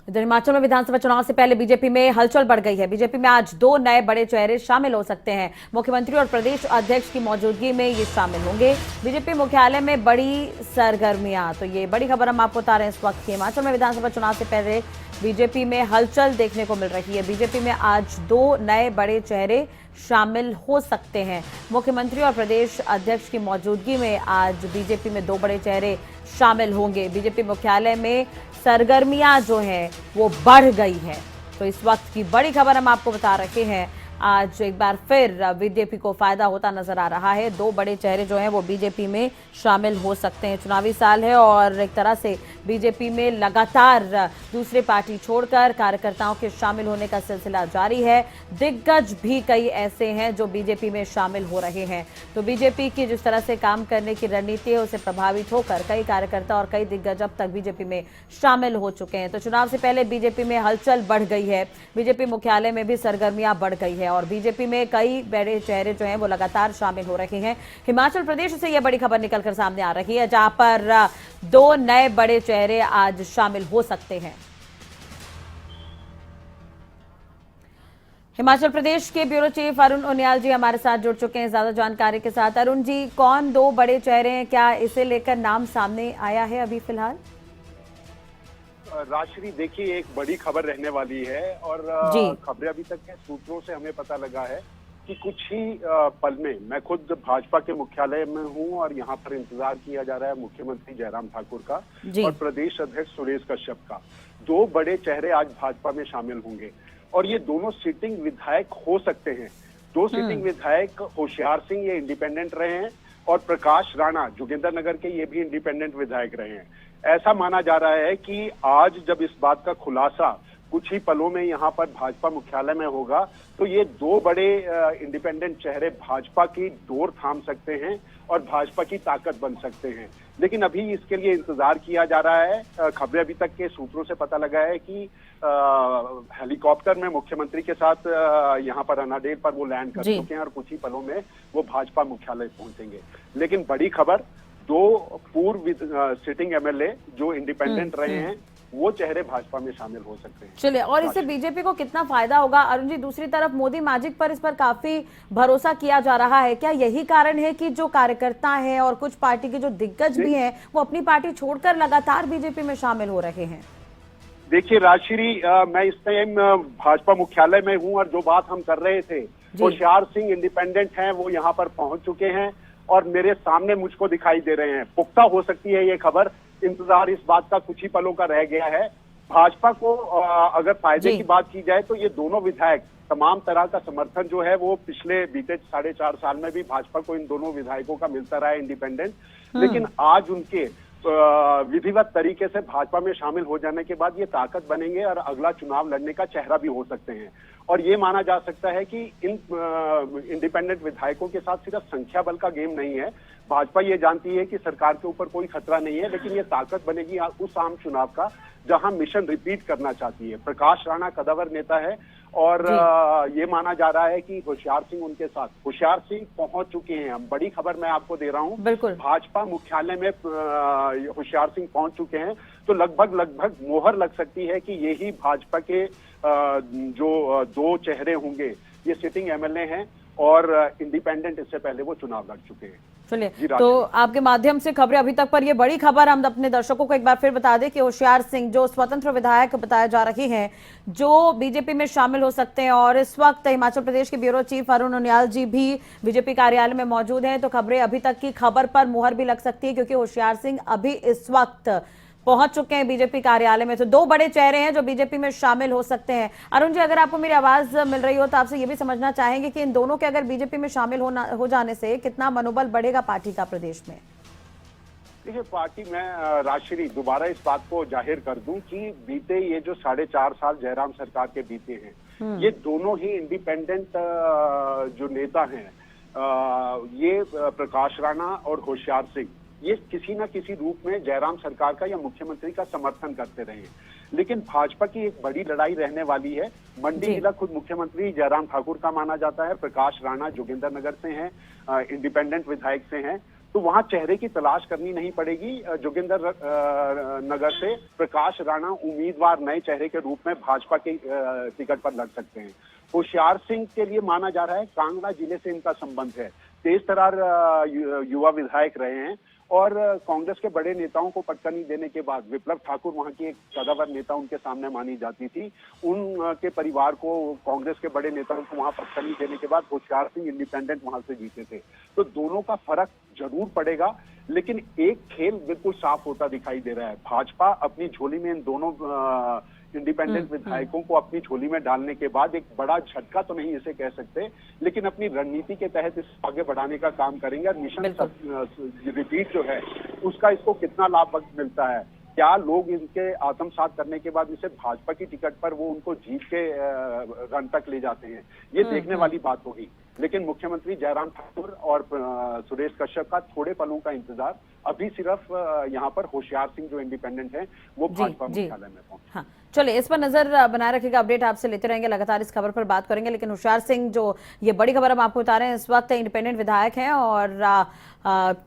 इधर हिमाचल में विधानसभा चुनाव से पहले बीजेपी में हलचल बढ़ गई है। बीजेपी में आज 2 नए बड़े चेहरे शामिल हो सकते हैं। मुख्यमंत्री और प्रदेश अध्यक्ष की मौजूदगी में ये शामिल होंगे। बीजेपी मुख्यालय में बड़ी सरगर्मियां, तो ये बड़ी खबर हम आपको बता रहे हैं इस वक्त की। हिमाचल में विधानसभा चुनाव से पहले बीजेपी में हलचल देखने को मिल रही है। बीजेपी में आज 2 नए बड़े चेहरे शामिल हो सकते हैं। मुख्यमंत्री और प्रदेश अध्यक्ष की मौजूदगी में आज बीजेपी में 2 बड़े चेहरे शामिल होंगे। बीजेपी मुख्यालय में सरगर्मियां जो हैं वो बढ़ गई है। तो इस वक्त की बड़ी खबर हम आपको बता रहे हैं। आज एक बार फिर बीजेपी को फायदा होता नजर आ रहा है। 2 बड़े चेहरे जो हैं वो बीजेपी में शामिल हो सकते हैं। चुनावी साल है और एक तरह से बीजेपी में लगातार दूसरे पार्टी छोड़कर कार्यकर्ताओं के शामिल होने का सिलसिला जारी है। दिग्गज भी कई ऐसे हैं जो बीजेपी में शामिल हो रहे हैं। तो बीजेपी की जिस तरह से काम करने की रणनीति है उसे प्रभावित होकर कई कार्यकर्ता और कई दिग्गज अब तक बीजेपी में शामिल हो चुके हैं। तो चुनाव से पहले बीजेपी में हलचल बढ़ गई है। बीजेपी मुख्यालय में भी सरगर्मियां बढ़ गई है और बीजेपी में कई बड़े चेहरे जो हैं वो लगातार शामिल हो रहे हैं। हिमाचल प्रदेश से यह बड़ी खबर निकलकर सामने आ रही है, जहां पर 2 नए बड़े चेहरे आज शामिल हो सकते हैं। हिमाचल प्रदेश के ब्यूरो चीफ अरुण उनियाल जी हमारे साथ जुड़ चुके हैं ज्यादा जानकारी के साथ। अरुण जी, कौन 2 बड़े चेहरे हैं, क्या इसे लेकर नाम सामने आया है अभी फिलहाल? राजश्री, देखिए, एक बड़ी खबर रहने वाली है और खबरें अभी तक के सूत्रों से हमें पता लगा है कि कुछ ही पल में, मैं खुद भाजपा के मुख्यालय में हूं और यहाँ पर इंतजार किया जा रहा है मुख्यमंत्री जयराम ठाकुर का और प्रदेश अध्यक्ष सुरेश कश्यप का। 2 बड़े चेहरे आज भाजपा में शामिल होंगे और ये दोनों सिटिंग विधायक हो सकते हैं। 2 सिटिंग विधायक होशियार सिंह, ये इंडिपेंडेंट रहे हैं, और प्रकाश राणा जोगिंदरनगर के, ये भी इंडिपेंडेंट विधायक रहे हैं। ऐसा माना जा रहा है कि आज जब इस बात का खुलासा कुछ ही पलों में यहाँ पर भाजपा मुख्यालय में होगा तो ये 2 बड़े इंडिपेंडेंट चेहरे भाजपा की डोर थाम सकते हैं और भाजपा की ताकत बन सकते हैं। लेकिन अभी इसके लिए इंतजार किया जा रहा है। खबरें अभी तक के सूत्रों से पता लगा है कि हेलीकॉप्टर में मुख्यमंत्री के साथ यहाँ पर अनाडेल पर वो लैंड कर चुके हैं और कुछ ही पलों में वो भाजपा मुख्यालय पहुंचेंगे। लेकिन बड़ी खबर, 2 पूर्व सिटिंग एमएलए जो इंडिपेंडेंट रहे हैं वो चेहरे भाजपा में शामिल हो सकते हैं। चलिए, और इससे बीजेपी को कितना फायदा होगा अरुण जी? दूसरी तरफ मोदी मैजिक पर इस पर काफी भरोसा किया जा रहा है। क्या यही कारण है कि जो कार्यकर्ता हैं और कुछ पार्टी के जो दिग्गज भी हैं वो अपनी पार्टी छोड़कर लगातार बीजेपी में शामिल हो रहे हैं? देखिए राजश्री, मैं इस टाइम भाजपा मुख्यालय में हूं और जो बात हम कर रहे थे, होशियार सिंह इंडिपेंडेंट हैं, वो यहाँ पर पहुंच चुके हैं और मेरे सामने मुझको दिखाई दे रहे हैं। पुख्ता हो सकती है ये खबर, इंतजार इस बात का कुछ ही पलों का रह गया है। भाजपा को अगर फायदे की बात की जाए तो ये दोनों विधायक, तमाम तरह का समर्थन जो है वो पिछले बीते 4.5 साल में भी भाजपा को इन दोनों विधायकों का मिलता रहा है इंडिपेंडेंट। लेकिन आज उनके विधिवत तरीके से भाजपा में शामिल हो जाने के बाद ये ताकत बनेंगे और अगला चुनाव लड़ने का चेहरा भी हो सकते हैं। और ये माना जा सकता है कि इन इंडिपेंडेंट विधायकों के साथ सिर्फ संख्या बल का गेम नहीं है। भाजपा ये जानती है कि सरकार के ऊपर कोई खतरा नहीं है, लेकिन ये ताकत बनेगी उस आम चुनाव का जहां मिशन रिपीट करना चाहती है। प्रकाश राणा कदावर नेता है और ये माना जा रहा है कि होशियार सिंह उनके साथ, होशियार सिंह पहुंच चुके हैं। हम बड़ी खबर मैं आपको दे रहा हूं, भाजपा मुख्यालय में होशियार सिंह पहुंच चुके हैं। तो लगभग मोहर लग सकती है कि यही भाजपा के जो 2 चेहरे होंगे, ये सिटिंग एमएलए हैं और इंडिपेंडेंट इससे पहले वो चुनाव लड़ चुके हैं। चलिए, तो आपके माध्यम से खबरें अभी तक पर ये बड़ी खबर हम अपने दर्शकों को एक बार फिर बता दें कि होशियार सिंह जो स्वतंत्र विधायक बताए जा रहे हैं जो बीजेपी में शामिल हो सकते हैं, और इस वक्त हिमाचल प्रदेश के ब्यूरो चीफ अरुण उनियाल जी भी बीजेपी कार्यालय में मौजूद हैं। तो खबरें अभी तक की खबर पर मुहर भी लग सकती है क्योंकि होशियार सिंह अभी इस वक्त पहुंच चुके हैं बीजेपी कार्यालय में। तो 2 बड़े चेहरे हैं जो बीजेपी में शामिल हो सकते हैं। अरुण जी, अगर आपको मेरी आवाज मिल रही हो तो आपसे ये भी समझना चाहेंगे कि इन दोनों के अगर बीजेपी में शामिल हो जाने से कितना मनोबल बढ़ेगा पार्टी का प्रदेश में? देखिए, पार्टी में राजश्री दोबारा इस बात को जाहिर कर दूं कि बीते ये जो 4.5 साल जयराम सरकार के बीते हैं, ये दोनों ही इंडिपेंडेंट जो नेता हैं, ये प्रकाश राणा और होशियार सिंह, ये किसी ना किसी रूप में जयराम सरकार का या मुख्यमंत्री का समर्थन करते रहे। लेकिन भाजपा की एक बड़ी लड़ाई रहने वाली है। मंडी जिला खुद मुख्यमंत्री जयराम ठाकुर का माना जाता है, प्रकाश राणा जोगिंदरनगर से हैं, इंडिपेंडेंट विधायक से हैं। तो वहां चेहरे की तलाश करनी नहीं पड़ेगी। जोगिंदर नगर से प्रकाश राणा उम्मीदवार नए चेहरे के रूप में भाजपा के टिकट पर लड़ सकते हैं। होशियार सिंह के लिए माना जा रहा है, कांगड़ा जिले से इनका संबंध है, तेज तर्रार युवा विधायक रहे हैं और कांग्रेस के बड़े नेताओं को पटकनी देने के बाद विप्लव ठाकुर वहां की एक कदावर नेता उनके सामने मानी जाती थी, उनके परिवार को, कांग्रेस के बड़े नेताओं को वहां पटकनी देने के बाद होशियार सिंह इंडिपेंडेंट वहां से जीते थे। तो दोनों का फर्क जरूर पड़ेगा, लेकिन एक खेल बिल्कुल साफ होता दिखाई दे रहा है। भाजपा अपनी झोली में इन दोनों इंडिपेंडेंट विधायकों को अपनी झोली में डालने के बाद एक बड़ा झटका तो नहीं इसे कह सकते, लेकिन अपनी रणनीति के तहत इस आगे बढ़ाने का काम करेंगे। और मिशन रिपीट जो है उसका इसको कितना लाभ मिलता है, क्या लोग इनके आत्मसात करने के बाद इसे भाजपा की टिकट पर वो उनको जीत के रन तक ले जाते हैं, ये देखने वाली बात होगी। लेकिन मुख्यमंत्री जयराम ठाकुर और सुरेश कश्यप का थोड़े पलों का इंतजार, अभी सिर्फ यहाँ पर होशियार सिंह जो इंडिपेंडेंट हैं वो भाजपा मुख्यालय में पहुंचे। हाँ, चलिए इस पर नजर बनाए रखिएगा, अपडेट आपसे लेते रहेंगे, लगातार इस खबर पर बात करेंगे। लेकिन होशियार सिंह जो ये बड़ी खबर हम आपको बता रहे हैं, इस वक्त इंडिपेंडेंट विधायक हैं और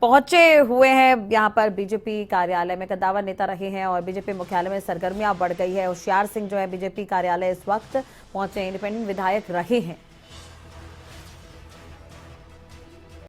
पहुंचे हुए हैं यहाँ पर बीजेपी कार्यालय में, कद्दावर नेता रहे हैं और बीजेपी मुख्यालय में सरगर्मियां बढ़ गई है। होशियार सिंह जो है बीजेपी कार्यालय इस वक्त पहुंचे, इंडिपेंडेंट विधायक रहे हैं।